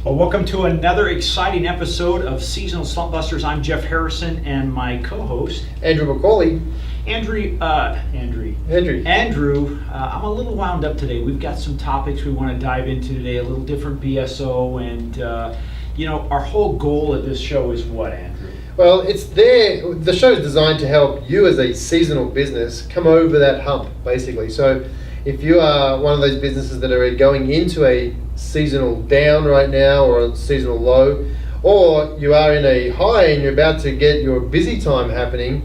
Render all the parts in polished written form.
Well, welcome to another exciting episode of Seasonal Slumpbusters. I'm Jeff Harrison and my co-host Andrew McCauley. Andrew, I'm a little wound up today. We've got some topics we want to dive into today, a little different BSO, and our whole goal of this show is what, Andrew? Well, the show is designed to help you as a seasonal business come over that hump, basically. So if you are one of those businesses that are going into a seasonal down right now or a seasonal low, or you are in a high and you're about to get your busy time happening,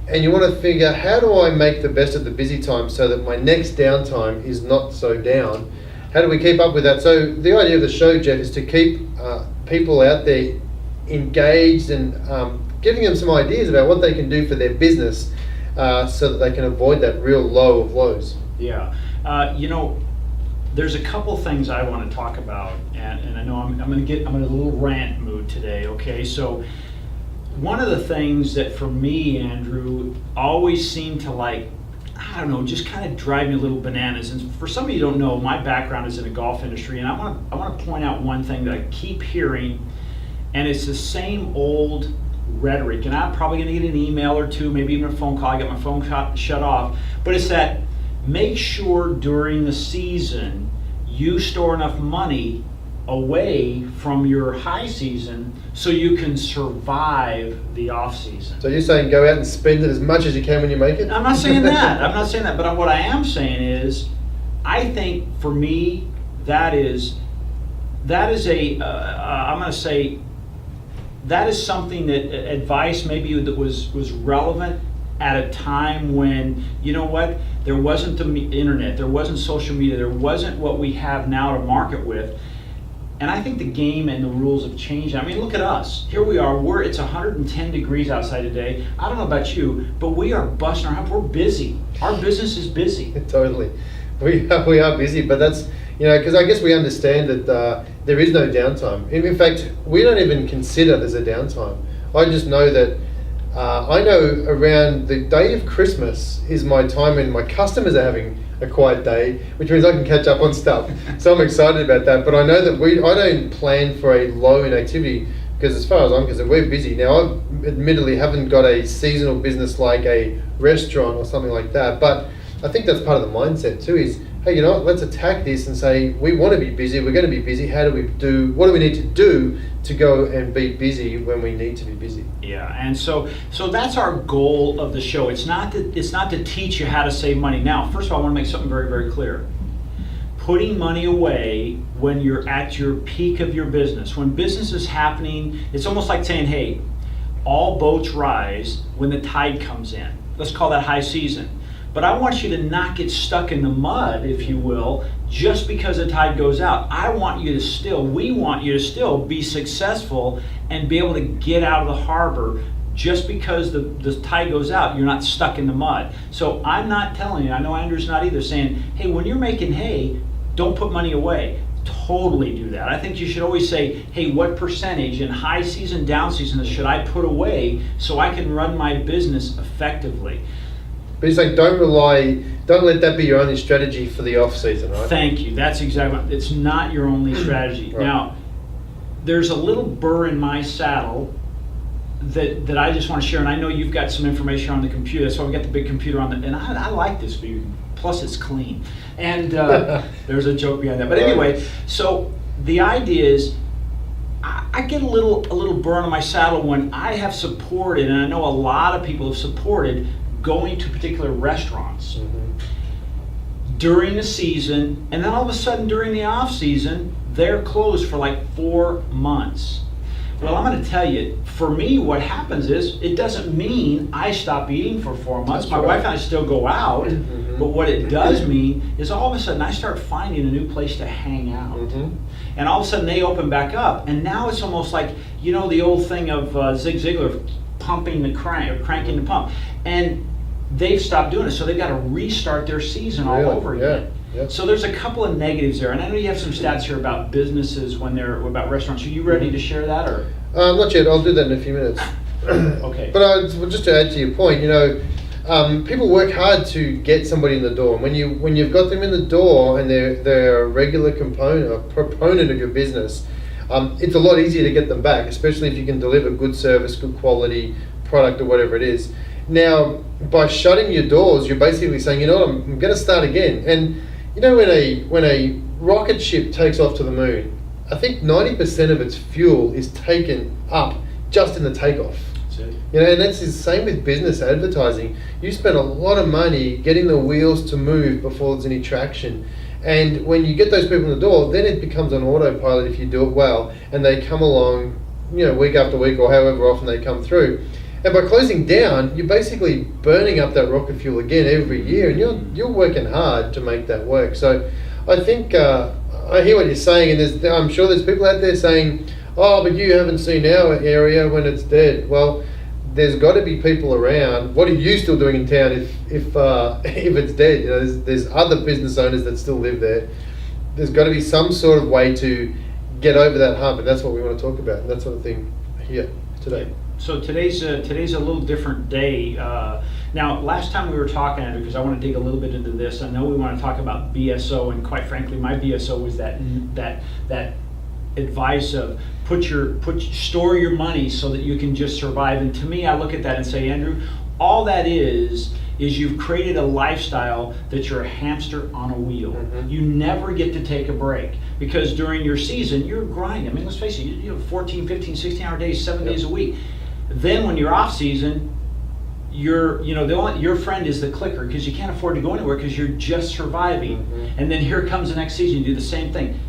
and you want to figure, how do I make the best of the busy time so that my next downtime is not so down? How do we keep up with that? So the idea of the show, Jeff, is to keep people out there engaged and giving them some ideas about what they can do for their business so that they can avoid that real low of lows. Yeah. There's a couple things I want to talk about, and I know I'm in a little rant mood today, okay? So one of the things that for me, Andrew, always seemed to just kind of drive me a little bananas. And for some of you who don't know, my background is in the golf industry, and I want to point out one thing that I keep hearing, and it's the same old rhetoric. And I'm probably going to get an email or two, maybe even a phone call. I got my phone shut off, but it's that make sure during the season you store enough money away from your high season so you can survive the off season. So you're saying go out and spend it as much as you can when you make it? I'm not saying that. But what I am saying is, I think for me, that is something that advice maybe that was relevant at a time when, there wasn't the internet, there wasn't social media, there wasn't what we have now to market with. And I think the game and the rules have changed. I mean, look at us. Here we are. It's 110 degrees outside today. I don't know about you, but we are busting our hump. We're busy. Our business is busy. Totally. We are busy, but that's, because I guess we understand that there is no downtime. In fact, we don't even consider there's a downtime. I just know that I know around the day of Christmas is my time when my customers are having a quiet day, which means I can catch up on stuff. So I'm excited about that. But I know that I don't plan for a low in activity, because as far as I'm concerned, we're busy. Now, I admittedly haven't got a seasonal business like a restaurant or something like that, but I think that's part of the mindset too, is, hey, let's attack this and say, we want to be busy, we're going to be busy, what do we need to do to go and be busy when we need to be busy? Yeah, and so that's our goal of the show. It's not to teach you how to save money. Now, first of all, I want to make something very, very clear. Putting money away when you're at your peak of your business, when business is happening, it's almost like saying, hey, all boats rise when the tide comes in. Let's call that high season. But I want you to not get stuck in the mud, if you will, just because the tide goes out. we want you to still be successful and be able to get out of the harbor. Just because the tide goes out, you're not stuck in the mud. So I'm not telling you, I know Andrew's not either, saying, hey, when you're making hay, don't put money away. Totally do that. I think you should always say, hey, what percentage in high season, down season should I put away so I can run my business effectively? But it's like, don't let that be your only strategy for the off season, right? Thank you. That's exactly right. It's not your only strategy. Right. Now, there's a little burr in my saddle that I just want to share, and I know you've got some information on the computer. That's why we got the big computer on and I like this view. Plus, it's clean. And there's a joke behind that. But anyway, so the idea is, I get a little burr on my saddle when I have supported, and I know a lot of people have supported, going to particular restaurants during the season, and then all of a sudden during the off season, they're closed for like 4 months. Well, I'm going to tell you, for me, what happens is, it doesn't mean I stop eating for 4 months. That's My right. wife and I still go out, but what it does mean is all of a sudden I start finding a new place to hang out. And all of a sudden they open back up, and now it's almost like, the old thing of Zig Ziglar pumping the crank, or cranking the pump. And they've stopped doing it, so they've got to restart their season all over again. Yeah. So there's a couple of negatives there, and I know you have some stats here about businesses when they're about restaurants. Are you ready to share that, or? Not yet. I'll do that in a few minutes. Okay. But just to add to your point, people work hard to get somebody in the door. When you've got them in the door and they're a regular component, a proponent of your business, it's a lot easier to get them back, especially if you can deliver good service, good quality product or whatever it is. Now, by shutting your doors, you're basically saying, you know what, I'm going to start again. And you know, when a rocket ship takes off to the moon, I think 90% of its fuel is taken up just in the takeoff. That's it. You know, and that's the same with business advertising. You spend a lot of money getting the wheels to move before there's any traction. And when you get those people in the door, then it becomes an autopilot if you do it well, and they come along, you know, week after week or however often they come through. And by closing down, you're basically burning up that rocket fuel again every year, and you're working hard to make that work. So I think I hear what you're saying, and I'm sure there's people out there saying, oh, but you haven't seen our area when it's dead. Well, there's got to be people around. What are you still doing in town if it's dead? You know, there's other business owners that still live there. There's got to be some sort of way to get over that hump, and that's what we want to talk about, and that sort of thing here today. So today's a little different day. Now, last time we were talking, Andrew, because I want to dig a little bit into this. I know we want to talk about BSO, and quite frankly, my BSO was that advice of store your money so that you can just survive. And to me, I look at that and say, Andrew, all that is you've created a lifestyle that you're a hamster on a wheel. Mm-hmm. You never get to take a break, because during your season, you're grinding. I mean, let's face it, you have 14, 15, 16-hour days, 7 days a week. Then when you're off season, your friend is the clicker, because you can't afford to go anywhere because you're just surviving. Mm-hmm. And then here comes the next season, you do the same thing.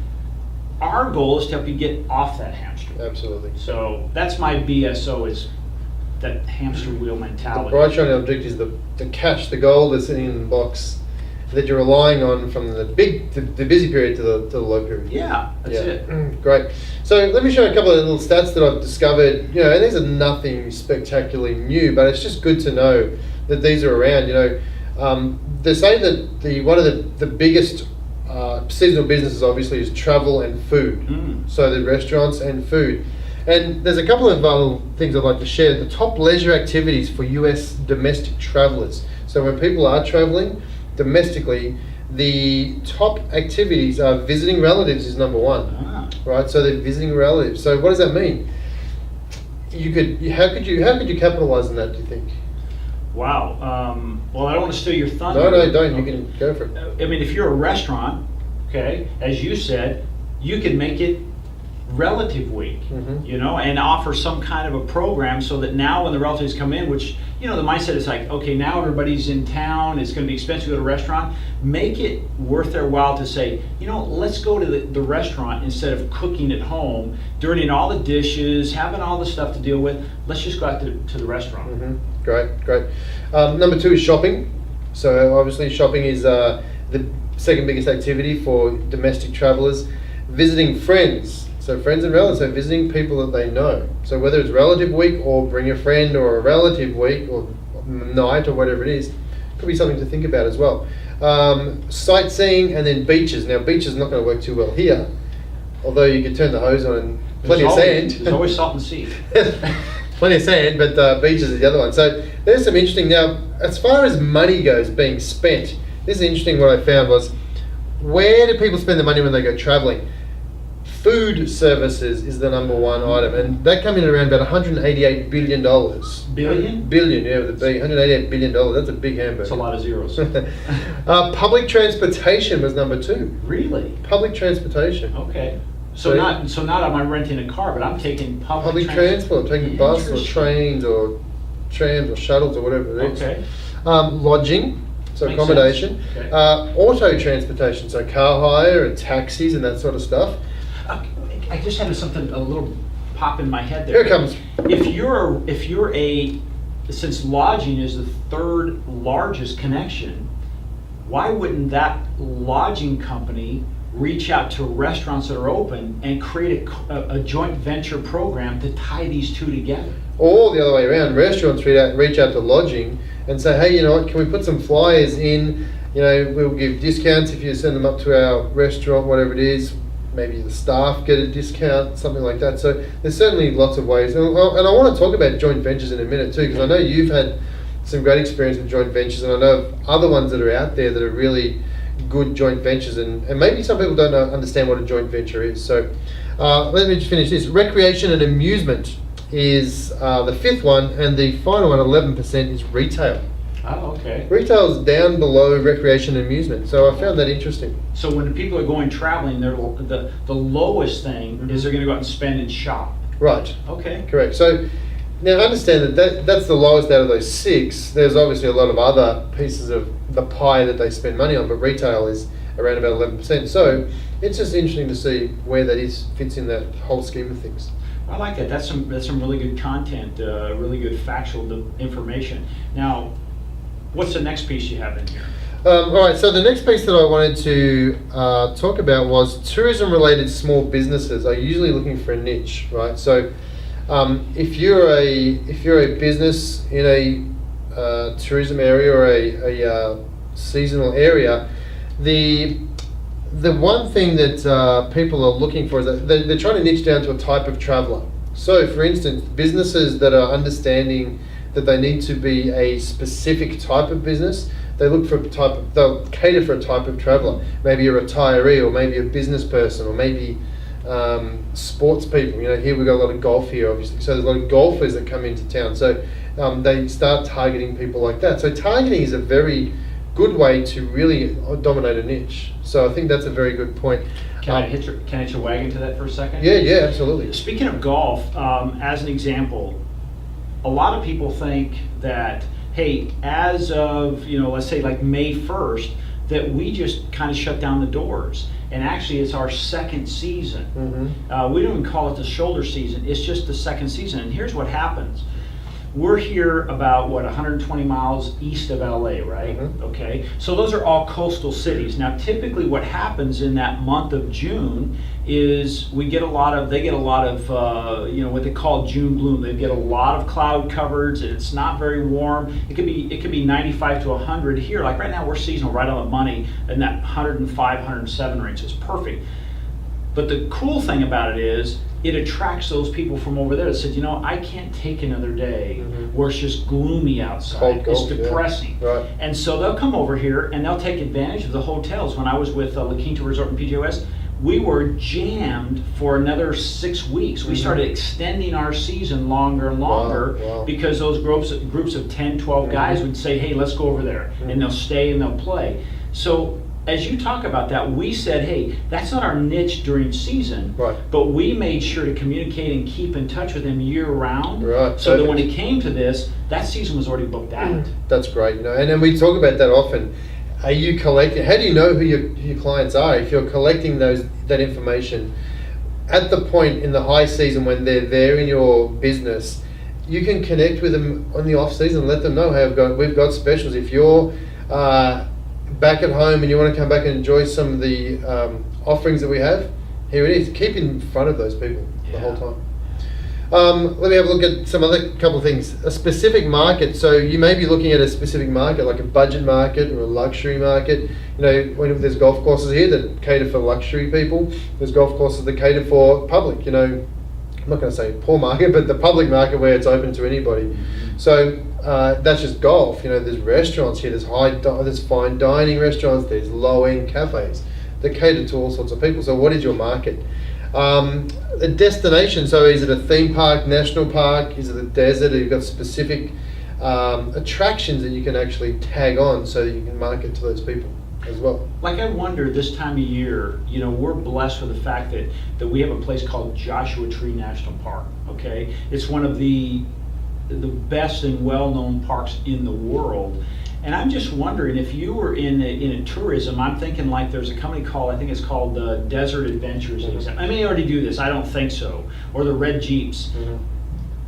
Our goal is to help you get off that hamster. Absolutely. So that's my BSO, is that hamster wheel mentality. The bright shining object is the cash, the gold that's sitting in the box that you're relying on from the busy period to the low period. Yeah, that's it. Great. So let me show you a couple of little stats that I've discovered. You know, and these are nothing spectacularly new, but it's just good to know that these are around. You know, they say that one of the biggest seasonal businesses obviously is travel and food. So the restaurants and food. And there's a couple of little things I'd like to share. The top leisure activities for US domestic travelers. So when people are traveling domestically, the top activities are visiting relatives is number one, right? So they're visiting relatives. So what does that mean? How could you capitalize on that, do you think? Wow. Well, I don't want to steal your thunder. No, don't. You can go for it. I mean, if you're a restaurant, okay, as you said, you can make it relative week, you know, and offer some kind of a program so that now when the relatives come in, which, you know, the mindset is like, okay, now everybody's in town, it's going to be expensive to go to a restaurant, make it worth their while to say, you know, let's go to the restaurant instead of cooking at home, dirtying all the dishes, having all the stuff to deal with. Let's just go out to the restaurant. Great. Number two is shopping. So obviously shopping is the second biggest activity for domestic travelers. Visiting friends. So friends and relatives, so visiting people that they know. So whether it's relative week or bring a friend or a relative week or night or whatever it is, could be something to think about as well. Sightseeing, and then beaches. Now beaches are not going to work too well here, although you could turn the hose on and plenty of sand. There's always salt and sea. Plenty of sand, but beaches is the other one. So there's some interesting. Now, as far as money goes being spent, this is interesting. What I found was, where do people spend the money when they go traveling? Food services is the number one item, and that came in around about $188 billion. Billion, yeah, with a B. $188 billion. That's a big hamburger. That's a lot of zeros. Public transportation was number two. Really? Public transportation. Okay. So not am I renting a car, but I'm taking public transport, taking bus or trains or trams or shuttles or whatever it is. Okay. Lodging, so Makes accommodation. sense. Okay. Auto transportation, so car hire and taxis and that sort of stuff. I just had something a little pop in my head there. Here it comes. Since lodging is the third largest connection, why wouldn't that lodging company reach out to restaurants that are open and create a joint venture program to tie these two together? Or the other way around, restaurants reach out to lodging and say, hey, you know what, can we put some flyers in? You know, we'll give discounts if you send them up to our restaurant, whatever it is. Maybe the staff get a discount, something like that. So there's certainly lots of ways. And I want to talk about joint ventures in a minute too, because I know you've had some great experience with joint ventures, and I know of other ones that are out there that are really good joint ventures, and maybe some people don't understand what a joint venture is. So let me just finish this. Recreation and amusement is the fifth one, and the final one, 11%, is retail. Oh, okay. Retail is down below recreation and amusement, so I found that interesting. So when people are going traveling, the lowest thing is they're going to go out and spend and shop. Right. Okay. Correct. So now understand that's the lowest out of those six. There's obviously a lot of other pieces of the pie that they spend money on, but retail is around about 11%. So it's just interesting to see where that fits in that whole scheme of things. I like that. That's some really good content, really good factual information. Now, what's the next piece you have in here? All right, so the next piece that I wanted to talk about was tourism-related small businesses are usually looking for a niche, right? So if you're a business in a tourism area or a seasonal area, the one thing that people are looking for is that they're trying to niche down to a type of traveller. So, for instance, businesses that are understanding that they need to be a specific type of business, they'll cater for a type of traveller. Maybe a retiree, or maybe a business person, or maybe sports people. Here we've got a lot of golf here, obviously. So there's a lot of golfers that come into town. So they start targeting people like that. So targeting is a very good way to really dominate a niche. So I think that's a very good point. Can I hitch your wagon to that for a second? Yeah, absolutely. Speaking of golf, as an example, a lot of people think that, hey, as of, let's say like May 1st, that we just kind of shut down the doors. And actually it's our second season. Mm-hmm. We don't even call it the shoulder season, it's just the second season. And here's what happens. We're here about, 120 miles east of LA, right? Mm-hmm. Okay, so those are all coastal cities. Now, typically what happens in that month of June is they get a lot of what they call June bloom. They get a lot of cloud coverage, and it's not very warm. It could be 95 to 100 here. Like right now, we're seasonal, right on the money, in that 105, 107 range. It's perfect. But the cool thing about it is, it attracts those people from over there that said, I can't take another day where it's just gloomy outside. It's depressing. Yeah. Right. And so they'll come over here and they'll take advantage of the hotels. When I was with La Quinta Resort and PGOS, we were jammed for another 6 weeks. We started extending our season longer and longer because those groups of 10, 12 guys would say, hey, let's go over there. And they'll stay and they'll play. So as you talk about that, we said, hey, that's not our niche during season, but we made sure to communicate and keep in touch with them year round, so that when it came to this, that season was already booked out. That's great, and then we talk about that often. Are you collecting? How do you know who your clients are? If you're collecting that information at the point in the high season when they're there in your business, you can connect with them on the off season and let them know, hey, we've got specials. If you're back at home and you want to come back and enjoy some of the offerings that we have, here it is. Keep in front of those people the whole time. Let me have a look at some other couple of things. A specific market. So you may be looking at a specific market, like a budget market or a luxury market. When there's golf courses here that cater for luxury people, there's golf courses that cater for public. I'm not going to say poor market, but the public market where it's open to anybody. So that's just golf. There's restaurants here. There's fine dining restaurants. There's low-end cafes that cater to all sorts of people. So what is your market? A destination. So is it a theme park, national park? Is it a desert? You've got specific attractions that you can actually tag on so that you can market to those people as well. Like I wonder this time of year, we're blessed with the fact that we have a place called Joshua Tree National Park. Okay, it's one of the best and well-known parks in the world. And I'm just wondering, if you were in a tourism, I'm thinking like there's a company called, I think it's called Desert Adventures. I may already do this, I don't think so. Or the Red Jeeps.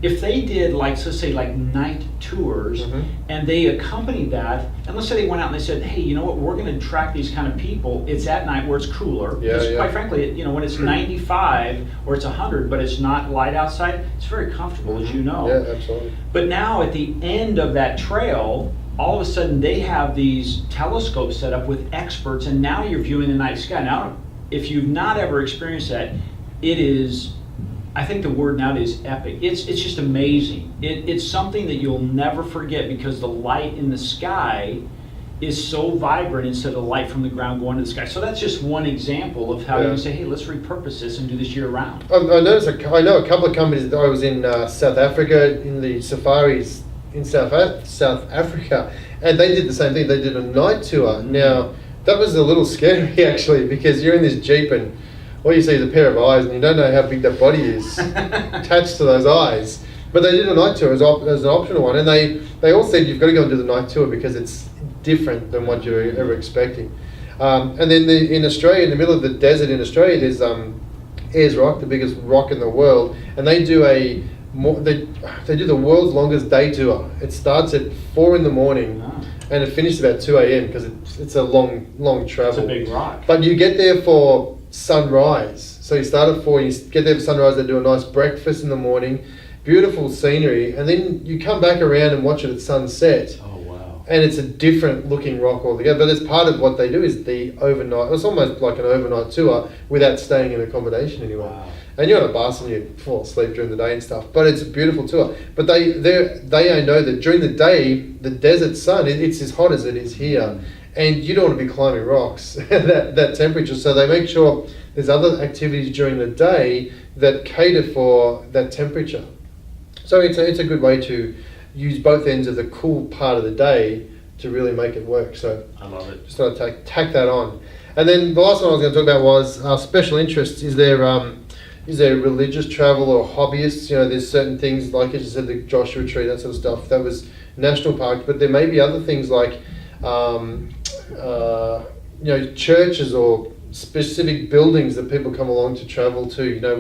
If they did let's say night tours, and they accompanied that, and let's say they went out and they said, hey, you know what, we're going to attract these kind of people. It's at night where it's cooler. Because quite frankly, when it's 95 or it's 100, but it's not light outside, it's very comfortable, as you know. Yeah, absolutely. But now at the end of that trail, all of a sudden they have these telescopes set up with experts, and now you're viewing the night sky. Now, if you've not ever experienced that, it is, I think the word nowadays is epic. It's just amazing. It's something that you'll never forget, because the light in the sky is so vibrant instead of the light from the ground going to the sky. So that's just one example of how you can say, hey, let's repurpose this and do this year round. I noticed. I know a couple of companies. I was in South Africa in the safaris in South Africa, and they did the same thing. They did a night tour. Now that was a little scary actually, because you're in this Jeep and all you see is a pair of eyes, and you don't know how big that body is attached to those eyes. But they did a night tour as an optional one, and they all said you've got to go and do the night tour because it's different than what you're ever expecting. And then in Australia, in the middle of the desert in Australia, there's Ayers Rock, the biggest rock in the world, and they do they do the world's longest day tour. It starts at 4 in the morning, and it finishes about 2 a.m. because it's a long travel. It's a big rock. But you get there for sunrise. So you start at 4, you get there for sunrise, they do a nice breakfast in the morning, beautiful scenery, and then you come back around and watch it at sunset. Oh, wow. And it's a different looking rock altogether. But as part of what they do is the overnight, it's almost like an overnight tour without staying in accommodation anywhere. Wow. And you're on a bus and you fall asleep during the day and stuff. But it's a beautiful tour. But they know that during the day, the desert sun, it's as hot as it is here. And you don't want to be climbing rocks at that temperature. So they make sure there's other activities during the day that cater for that temperature. So it's a good way to use both ends of the cool part of the day to really make it work. So I love it. Just thought I'd tack that on. And then the last one I was going to talk about was special interests. Is there religious travel or hobbyists? You know, there's certain things like, as you said, the Joshua Tree, that sort of stuff. That was national park, but there may be other things like churches or specific buildings that people come along to travel to. You know,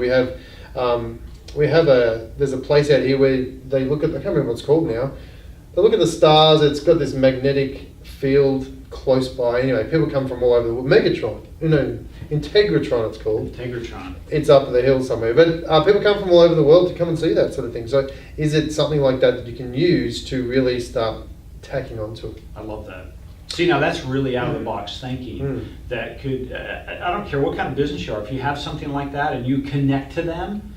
there's a place out here where they look at, I can't remember what it's called now. They look at the stars. It's got this magnetic field close by. Anyway, people come from all over the world. Megatron, Integratron it's called. Integratron. It's up the hill somewhere. But people come from all over the world to come and see that sort of thing. So is it something like that you can use to really start tacking onto it? I love that. See, now that's really out of the box thinking. That could, I don't care what kind of business you are, if you have something like that and you connect to them,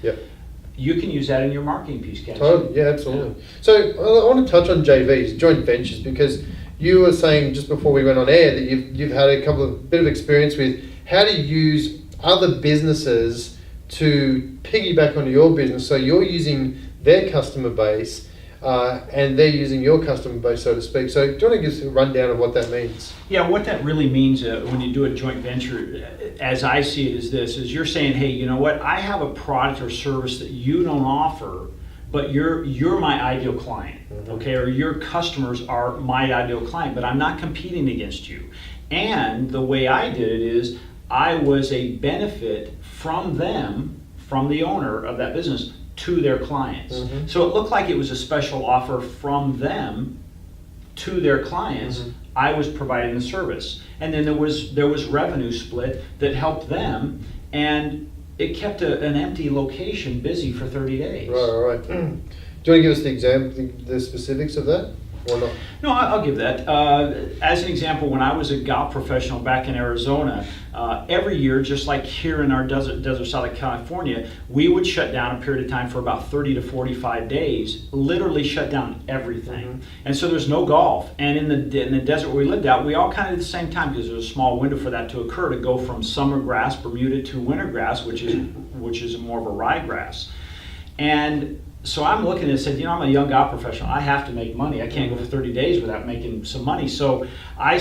you can use that in your marketing piece, can't you? Totally, yeah, absolutely. Yeah. So I want to touch on JVs, joint ventures, because you were saying just before we went on air that you've had a bit of experience with how to use other businesses to piggyback onto your business. So you're using their customer base and they're using your customer base, so to speak. So do you want to give us a rundown of what that means? Yeah, what that really means when you do a joint venture, as I see it, is this, is you're saying, hey, you know what, I have a product or service that you don't offer, but you're my ideal client, okay, or your customers are my ideal client, but I'm not competing against you. And the way I did it is I was a benefit from them, from the owner of that business, to their clients. So it looked like it was a special offer from them to their clients. I was providing the service, and then there was revenue split that helped them, and it kept an empty location busy for 30 days. Right. Do you want to give us the example, the specifics of that, or not? No, I'll give that. As an example, when I was a golf professional back in Arizona, every year, just like here in our desert south of California, we would shut down a period of time for about 30 to 45 days, literally shut down everything. And so there's no golf. And in the desert where we lived out, we all kind of at the same time, because there's a small window for that to occur, to go from summer grass, Bermuda, to winter grass, which is more of a ryegrass. And so I'm looking and said, I'm a young golf professional. I have to make money. I can't go for 30 days without making some money. So I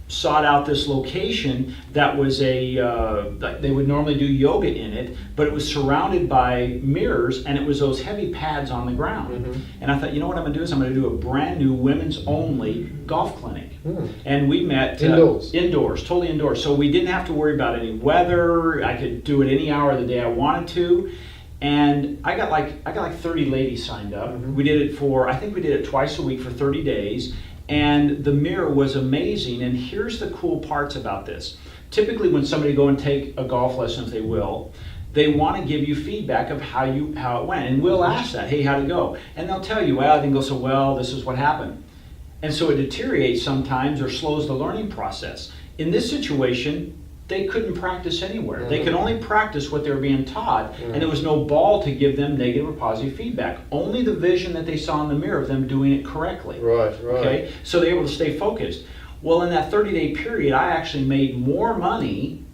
sought out this location that was they would normally do yoga in it, but it was surrounded by mirrors, and it was those heavy pads on the ground. And I thought, what I'm going to do is I'm going to do a brand new women's only golf clinic. And we met indoors, totally indoors. So we didn't have to worry about any weather. I could do it any hour of the day I wanted to. And I got like 30 ladies signed up. We did it twice a week for 30 days. And the mirror was amazing. And here's the cool parts about this. Typically when somebody go and take a golf lesson, if they will, they want to give you feedback of how it went. And we'll ask that, hey, how'd it go? And they'll tell you, well, I didn't go so well, this is what happened. And so it deteriorates sometimes or slows the learning process. In this situation, they couldn't practice anywhere. They could only practice what they were being taught, and there was no ball to give them negative or positive feedback. Only the vision that they saw in the mirror of them doing it correctly. Right. Okay, so they're able to stay focused. Well, in that 30-day period, I actually made more money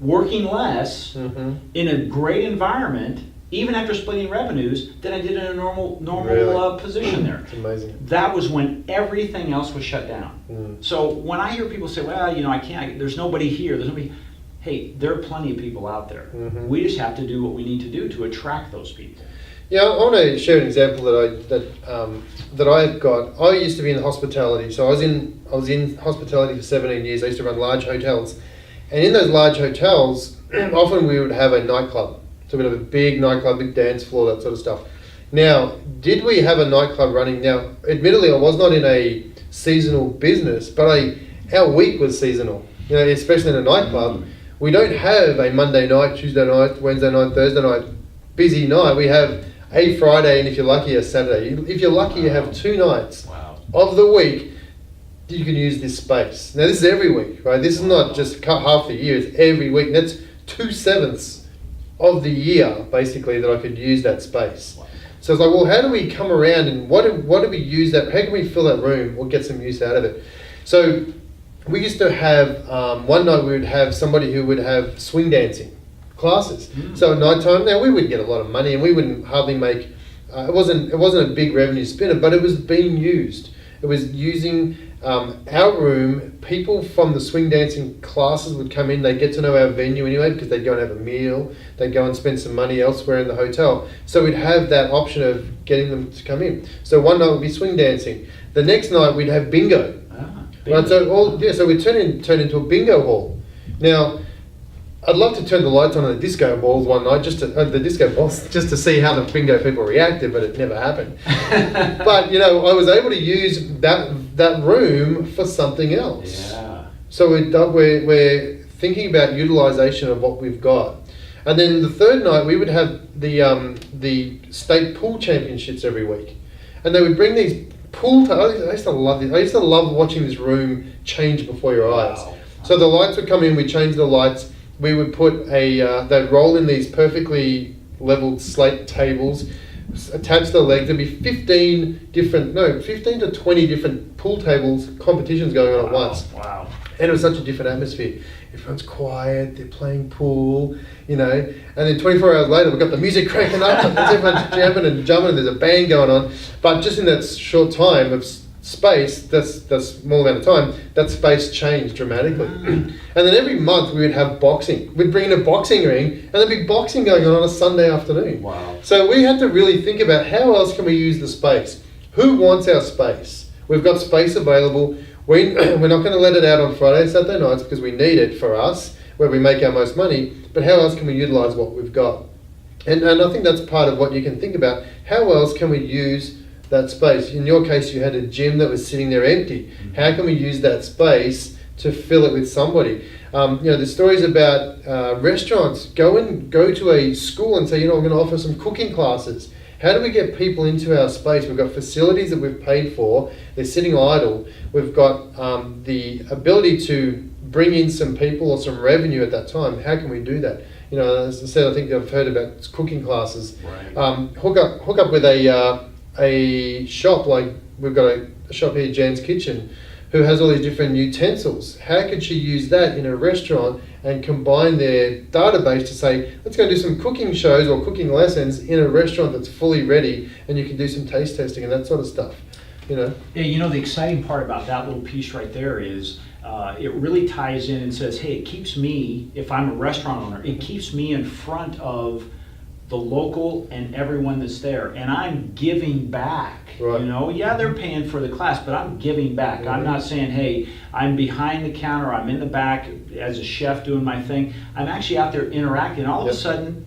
working less in a great environment, even after splitting revenues, than I did in a normal Really? position there. It's amazing. That was when everything else was shut down. So when I hear people say, well, I can't, there's nobody here, hey, there are plenty of people out there. We just have to do what we need to do to attract those people. Yeah, I want to share an example that I've got. I used to be in hospitality, so I was in hospitality for 17 years. I used to run large hotels, and in those large hotels, often we would have a nightclub. So we'd have a big nightclub, big dance floor, that sort of stuff. Now, did we have a nightclub running? Now, admittedly, I was not in a seasonal business, but our week was seasonal. Especially in a nightclub, we don't have a Monday night, Tuesday night, Wednesday night, Thursday night busy night. We have a Friday, and if you're lucky, a Saturday. If you're lucky, you have 2 nights of the week you can use this space. Now, this is every week, right? This is not just half the year, it's every week. And that's 2/7 of the year, basically, that I could use that space. So it's like, well, how do we come around and what do we use that? How can we fill that room or get some use out of it? So we used to have, one night we would have somebody who would have swing dancing classes. So at night time, now we wouldn't get a lot of money and we wouldn't hardly make, it wasn't a big revenue spinner, but it was being used. It was using our room. People from the swing dancing classes would come in, they'd get to know our venue anyway because they'd go and have a meal, they'd go and spend some money elsewhere in the hotel. So we'd have that option of getting them to come in. So one night would be swing dancing. The next night we'd have bingo. Bingo. Right, so we'd turn into a bingo hall. Now, I'd love to turn the lights on the disco balls one night, just to see how the bingo people reacted, but it never happened. But I was able to use that room for something else. Yeah. So we're thinking about utilization of what we've got, and then the third night we would have the state pool championships every week, and they would bring these pool. I used to love this. I used to love watching this room change before your eyes. Wow. So the lights would come in, we'd change the lights. We would put they'd roll in these perfectly leveled slate tables, attach the legs. There'd be 15 to 20 different pool tables, competitions going on at once. Wow. And it was such a different atmosphere. Everyone's quiet, they're playing pool, and then 24 hours later we've got the music cranking up, and everyone's jamming and jumping, and there's a band going on. But just in that short time of space, that's small amount of time, that space changed dramatically. And then every month we would have boxing. We'd bring in a boxing ring and there'd be boxing going on a Sunday afternoon. Wow. So we had to really think about how else can we use the space? Who wants our space? We've got space available. We're not going to let it out on Friday and Saturday nights because we need it for us, where we make our most money, but how else can we utilize what we've got? And I think that's part of what you can think about. How else can we use that space? In your case, you had a gym that was sitting there empty. How can we use that space to fill it with somebody? The stories about restaurants. Go to a school and say, I'm going to offer some cooking classes. How do we get people into our space? We've got facilities that we've paid for. They're sitting idle. We've got the ability to bring in some people or some revenue at that time. How can we do that? As I said, I think I've heard about cooking classes. Right. Hook up with a shop, like we've got a shop here, Jan's Kitchen, who has all these different utensils. How could she use that in a restaurant and combine their database to say, let's go do some cooking shows or cooking lessons in a restaurant that's fully ready, and you can do some taste testing and that sort of stuff. Yeah, the exciting part about that little piece right there is it really ties in and says, hey, it keeps me, if I'm a restaurant owner, it keeps me in front of the local and everyone that's there, and I'm giving back. Right. Yeah, they're paying for the class, but I'm giving back. Mm-hmm. I'm not saying, hey, I'm behind the counter, I'm in the back as a chef doing my thing. I'm actually out there interacting. All of a sudden,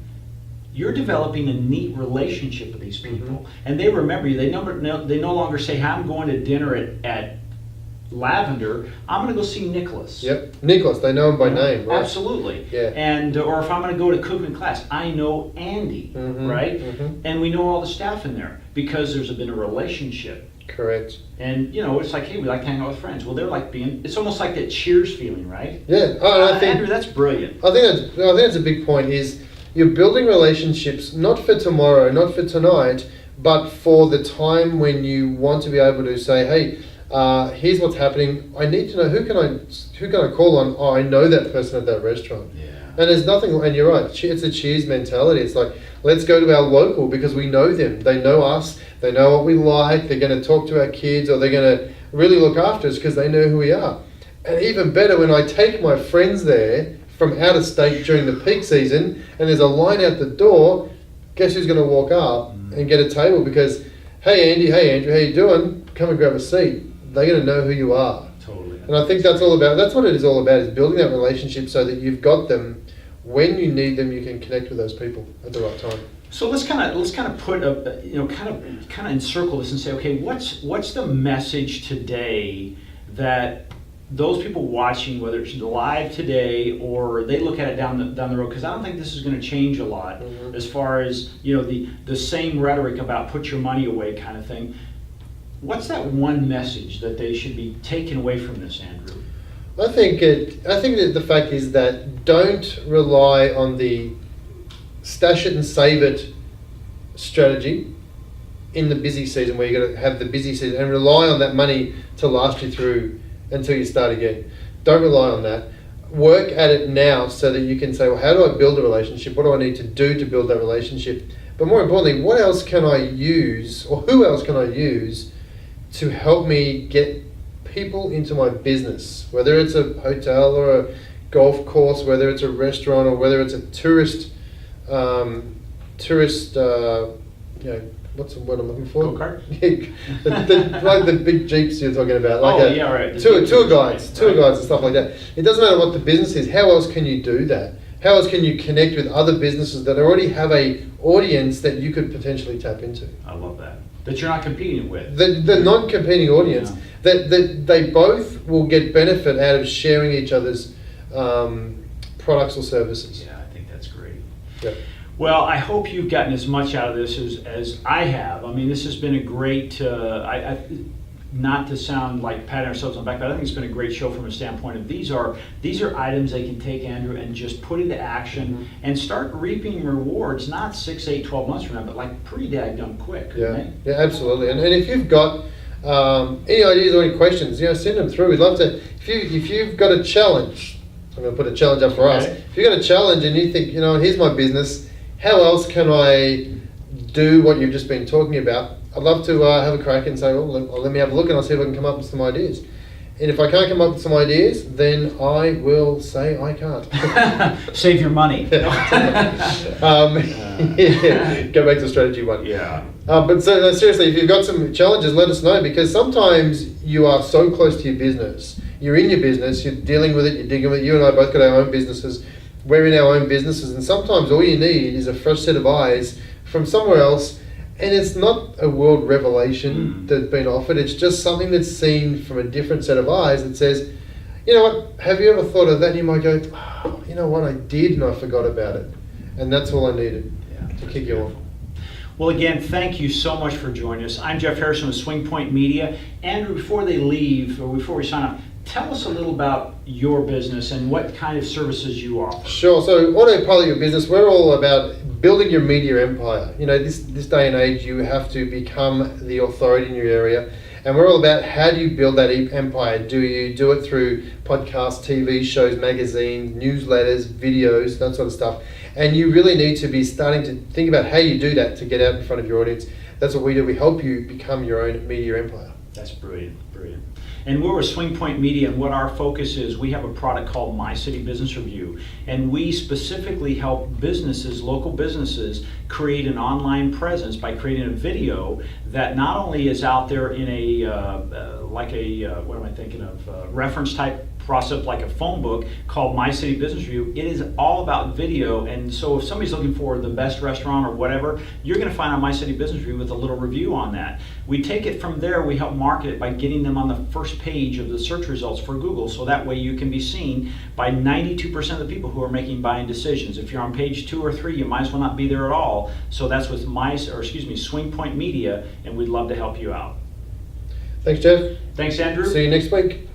you're developing a neat relationship with these people, and they remember you. They no longer say, hey, I'm going to dinner at Lavender, I'm going to go see Nicholas. Yep, Nicholas, they know him by name, right? Absolutely. Yeah. And or if I'm going to go to cooking class, I know Andy, right? And we know all the staff in there because there's been a relationship. Correct. And it's like, hey, we like to hang out with friends. Well, they're like it's almost like that Cheers feeling, right? Yeah. I think, Andrew, that's brilliant. I think that's a big point. Is you're building relationships not for tomorrow, not for tonight, but for the time when you want to be able to say, hey, Here's what's happening. I need to know who can I call on? Oh, I know that person at that restaurant. Yeah. And there's nothing, and you're right, it's a cheers mentality. It's like, let's go to our local because we know them. They know us. They know what we like. They're going to talk to our kids, or they're going to really look after us because they know who we are. And even better, when I take my friends there from out of state during the peak season and there's a line out the door, guess who's going to walk up and get a table because, hey Andy, hey Andrew, how you doing? Come and grab a seat. They're going to know who you are. Totally. And I think that's what it is all about, is building that relationship so that you've got them. When you need them, you can connect with those people at the right time. So let's kind of put kind of encircle this and say, okay, what's the message today that those people watching, whether it's live today or they look at it down the road, because I don't think this is going to change a lot as far as the same rhetoric about put your money away kind of thing. What's that one message that they should be taking away from this, Andrew? I think that the fact is that don't rely on the stash it and save it strategy in the busy season, where you're going to have the busy season, and rely on that money to last you through until you start again. Don't rely on that. Work at it now so that you can say, well, how do I build a relationship? What do I need to do to build that relationship? But more importantly, what else can I use, or who else can I use to help me get people into my business, whether it's a hotel or a golf course, whether it's a restaurant, or whether it's a tourist, what's the word I'm looking for? Go-kart? Like the big jeeps you're talking about, like right. Tour guides and stuff like that. It doesn't matter what the business is. How else can you do that? How else can you connect with other businesses that already have a audience that you could potentially tap into? I love that. That you're not competing with. The non-competing audience, that they both will get benefit out of sharing each other's products or services. Yeah, I think that's great. Yep. Well, I hope you've gotten as much out of this as I have. I mean, this has been a great, not to sound like patting ourselves on the back, but I think it's been a great show from a standpoint of these are items they can take, Andrew, and just put into action and start reaping rewards, not 6, 8, 12 months from now, but like pretty daggone quick. Yeah, absolutely. And if you've got any ideas or any questions, send them through. We'd love to. If you've got a challenge, I'm going to put a challenge up for us. If you've got a challenge and you think, here's my business, how else can I do what you've just been talking about? I'd love to have a crack and say, well, let me have a look and I'll see if I can come up with some ideas. And if I can't come up with some ideas, then I will say I can't. Save your money. Go back to strategy one. Yeah. But seriously, if you've got some challenges, let us know, because sometimes you are so close to your business. You're in your business, you're dealing with it, you're digging with it. You and I both got our own businesses. We're in our own businesses, and sometimes all you need is a fresh set of eyes from somewhere else. And it's not a world revelation that's been offered. It's just something that's seen from a different set of eyes that says, you know what, have you ever thought of that? And you might go, oh, you know what, I did and I forgot about it. And that's all I needed to kick you on. Well, again, thank you so much for joining us. I'm Jeff Harrison with Swing Point Media. Andrew, before they leave, or before we sign off, tell us a little about your business and what kind of services you offer. Sure. So Autopilot Your Business, we're all about building your media empire. This day and age, you have to become the authority in your area. And we're all about how do you build that empire? Do you do it through podcasts, TV shows, magazines, newsletters, videos, that sort of stuff? And you really need to be starting to think about how you do that to get out in front of your audience. That's what we do. We help you become your own media empire. That's brilliant, brilliant. And we're with Swing Point Media, and what our focus is, we have a product called My City Business Review, and we specifically help businesses, local businesses, create an online presence by creating a video that not only is out there in a reference type process like a phone book called My City Business Review. It is all about video, and so if somebody's looking for the best restaurant or whatever, you're going to find on My City Business Review with a little review on that. We take it from there, we help market it by getting them on the first page of the search results for Google, so that way you can be seen by 92% of the people who are making buying decisions. If you're on page 2 or 3, you might as well not be there at all. So that's with Swing Point Media, and we'd love to help you out. Thanks, Jeff. Thanks, Andrew. See you next week.